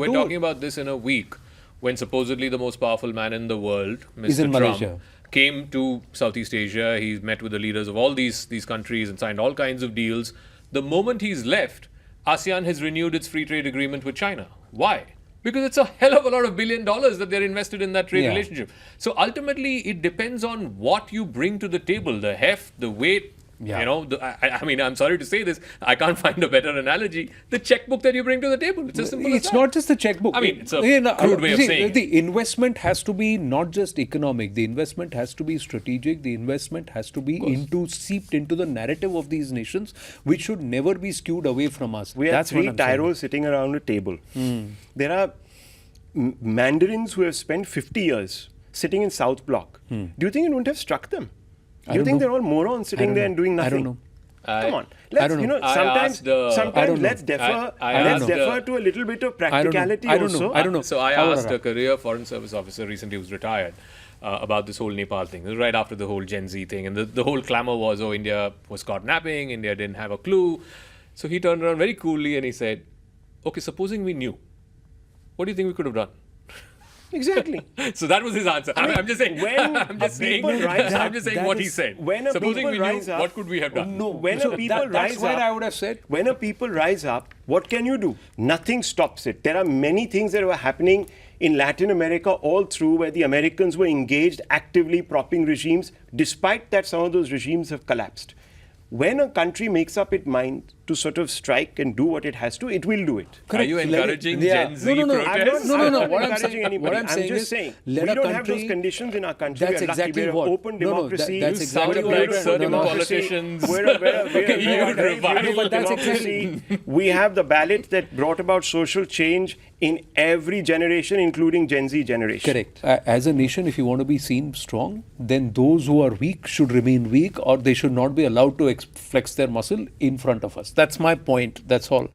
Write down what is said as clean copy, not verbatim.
We're talking about this in a week when supposedly the most powerful man in the world, Is in Mr. Trump, Malaysia. came to Southeast Asia. He's met with the leaders of all these countries and signed all kinds of deals. The moment he's left, ASEAN has renewed its free trade agreement with China. Why? Because it's a hell of a lot of $1 billion that they're invested in that trade relationship. So ultimately, it depends on what you bring to the table, the heft, the weight. Yeah. You know, I mean, I'm sorry to say this, I can't find a better analogy. The checkbook that you bring to the table. It's as simple as It's that. not just the checkbook. I mean, it's a crude way of saying it. The investment has to be not just economic. The investment has to be strategic. The investment has to be seeped into the narrative of these nations, which should never be skewed away from us. We have three Tyros sitting around a table. There are Mandarins who have spent 50 years sitting in South Bloc. Do you think it wouldn't have struck them? Do you think they're all morons sitting there and doing nothing? I don't know. Come on. Let's, you know, sometimes let's defer to a little bit of practicality also. I don't know. So I asked a career foreign service officer recently who's retired about this whole Nepal thing. It was right after the whole Gen Z thing. And the whole clamor was, oh, India was caught napping. India didn't have a clue. So he turned around very coolly and he said, okay, supposing we knew, what do you think we could have done? Exactly. So that was his answer. I'm just saying. I'm just saying what he said. Supposing we knew, what could we have done? No. When a people rise up, that's what I would have said. When a people rise up, what can you do? Nothing stops it. There are many things that were happening in Latin America all through where the Americans were engaged actively propping regimes, despite that some of those regimes have collapsed. When a country makes up its mind to sort of strike and do what it has to, it will do it. Are you encouraging Gen Z protests? I'm not encouraging anybody. I'm just saying we don't have those conditions in our country. That's exactly what. We're open democracy. That's You sound exactly like what. certain politicians. We're a very beautiful democracy. We have the ballot that brought about social change in every generation, including Gen Z generation. Correct. As a nation, if you want to be seen strong, then those who are weak should remain weak, or they should not be allowed to flex their muscle in front of us. That's my point. That's all.